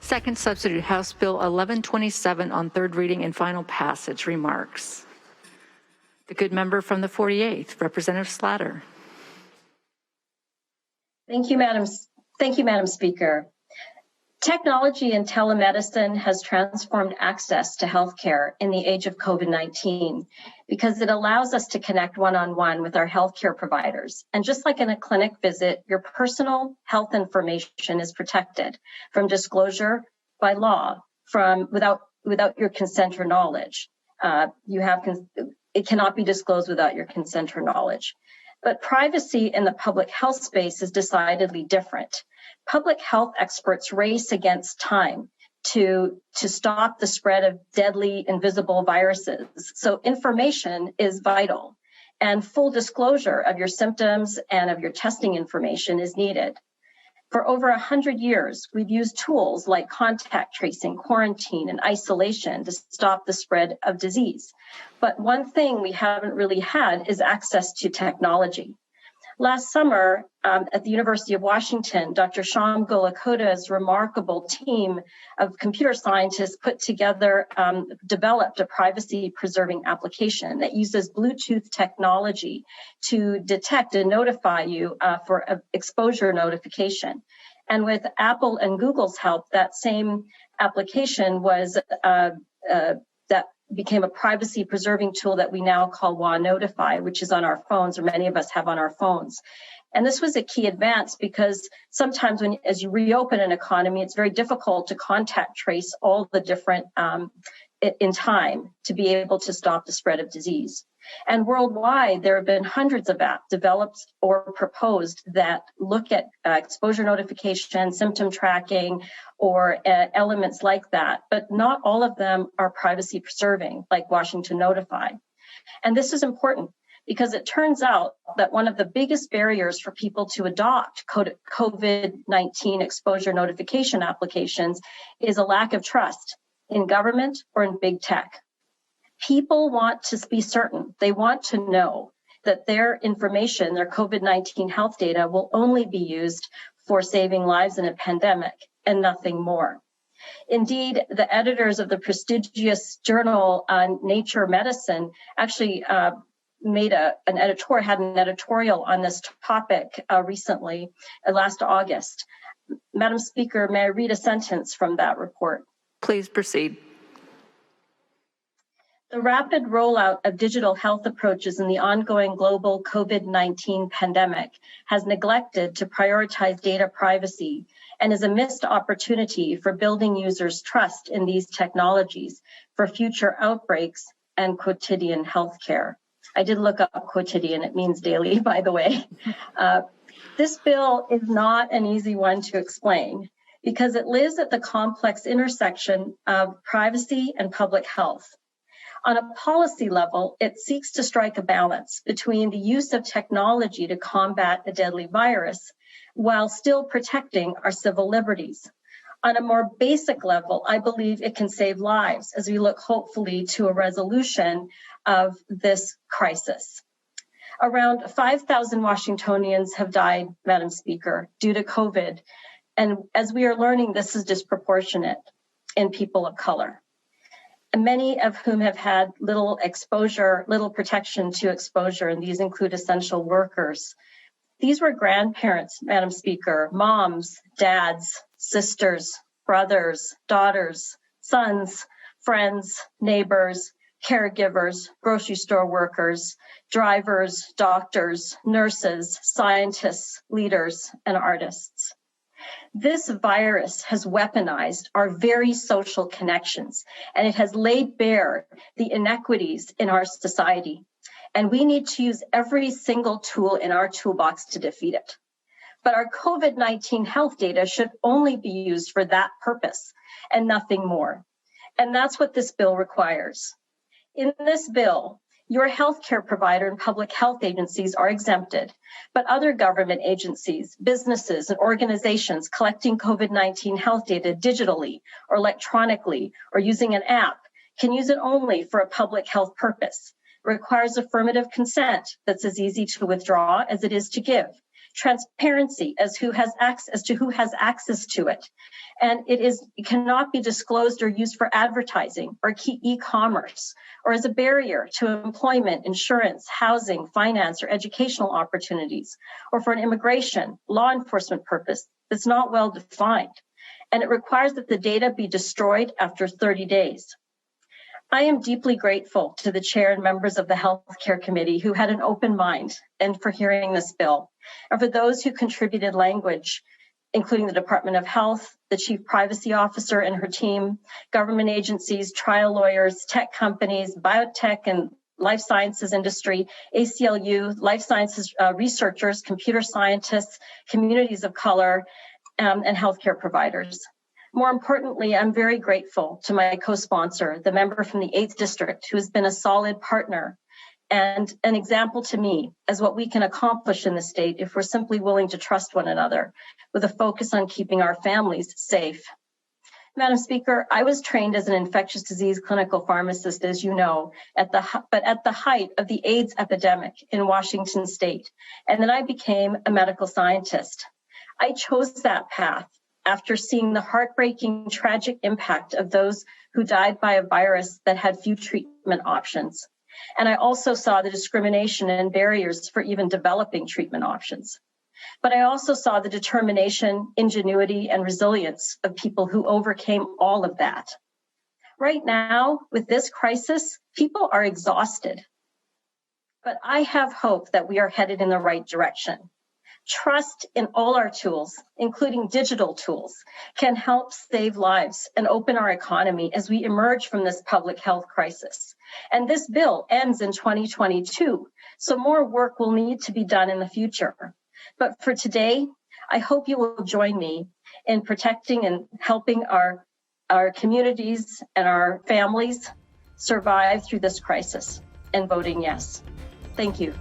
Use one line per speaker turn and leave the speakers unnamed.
Second substitute, House Bill 1127 on third reading and final passage. Remarks. The good member from the 48th, Representative Slatter.
Thank you, Madam Speaker. Technology and telemedicine has transformed access to healthcare in the age of COVID-19 because it allows us to connect one-on-one with our healthcare providers. And just like in a clinic visit, your personal health information is protected from disclosure by law without your consent or knowledge. It cannot be disclosed without your consent or knowledge. But privacy in the public health space is decidedly different. Public health experts race against time to stop the spread of deadly invisible viruses. So information is vital, and full disclosure of your symptoms and of your testing information is needed. For over 100 years, we've used tools like contact tracing, quarantine, and isolation to stop the spread of disease. But one thing we haven't really had is access to technology. Last summer, at the University of Washington, Dr. Shyam Golakota's remarkable team of computer scientists developed a privacy-preserving application that uses Bluetooth technology to detect and notify you for exposure notification. And with Apple and Google's help, that same application that became a privacy-preserving tool that we now call WA Notify, which is on our phones, or many of us have on our phones. And this was a key advance because sometimes as you reopen an economy, it's very difficult to contact trace all the different in time to be able to stop the spread of disease. And worldwide, there have been hundreds of apps developed or proposed that look at exposure notification, symptom tracking, or elements like that. But not all of them are privacy preserving, like Washington Notify. And this is important because it turns out that one of the biggest barriers for people to adopt COVID-19 exposure notification applications is a lack of trust in government or in big tech. People want to be certain. They want to know that their information, their COVID-19 health data, will only be used for saving lives in a pandemic and nothing more. Indeed, the editors of the prestigious journal Nature Medicine actually had an editorial on this topic recently, last August. Madam Speaker, may I read a sentence from that report?
Please proceed.
The rapid rollout of digital health approaches in the ongoing global COVID-19 pandemic has neglected to prioritize data privacy and is a missed opportunity for building users' trust in these technologies for future outbreaks and quotidian healthcare. I did look up quotidian, it means daily, by the way. This bill is not an easy one to explain because it lives at the complex intersection of privacy and public health. On a policy level, it seeks to strike a balance between the use of technology to combat a deadly virus while still protecting our civil liberties. On a more basic level, I believe it can save lives as we look hopefully to a resolution of this crisis. Around 5,000 Washingtonians have died, Madam Speaker, due to COVID. And as we are learning, this is disproportionate in people of color, and many of whom have had little protection to exposure, and these include essential workers. These were grandparents, Madam Speaker, moms, dads, sisters, brothers, daughters, sons, friends, neighbors, caregivers, grocery store workers, drivers, doctors, nurses, scientists, leaders, and artists. This virus has weaponized our very social connections, and it has laid bare the inequities in our society. And we need to use every single tool in our toolbox to defeat it. But our COVID-19 health data should only be used for that purpose and nothing more. And that's what this bill requires. In this bill, your healthcare provider and public health agencies are exempted, but other government agencies, businesses, and organizations collecting COVID-19 health data digitally or electronically or using an app can use it only for a public health purpose. requires affirmative consent that's as easy to withdraw as it is to give, transparency as to who has access to it, and it cannot be disclosed or used for advertising or key e-commerce or as a barrier to employment, insurance, housing, finance, or educational opportunities, or for an immigration, law enforcement purpose that's not well defined. And it requires that the data be destroyed after 30 days. I am deeply grateful to the chair and members of the Healthcare Committee who had an open mind and for hearing this bill, and for those who contributed language, including the Department of Health, the Chief Privacy Officer and her team, government agencies, trial lawyers, tech companies, biotech and life sciences industry, ACLU, life sciences researchers, computer scientists, communities of color, and healthcare providers. More importantly, I'm very grateful to my co-sponsor, the member from the 8th District, who has been a solid partner and an example to me as what we can accomplish in the state if we're simply willing to trust one another with a focus on keeping our families safe. Madam Speaker, I was trained as an infectious disease clinical pharmacist, as you know, but at the height of the AIDS epidemic in Washington state, and then I became a medical scientist. I chose that path after seeing the heartbreaking, tragic impact of those who died by a virus that had few treatment options. And I also saw the discrimination and barriers for even developing treatment options. But I also saw the determination, ingenuity, and resilience of people who overcame all of that. Right now, with this crisis, people are exhausted. But I have hope that we are headed in the right direction. Trust in all our tools, including digital tools, can help save lives and open our economy as we emerge from this public health crisis. And this bill ends in 2022, so more work will need to be done in the future. But for today, I hope you will join me in protecting and helping our communities and our families survive through this crisis and voting yes. Thank you.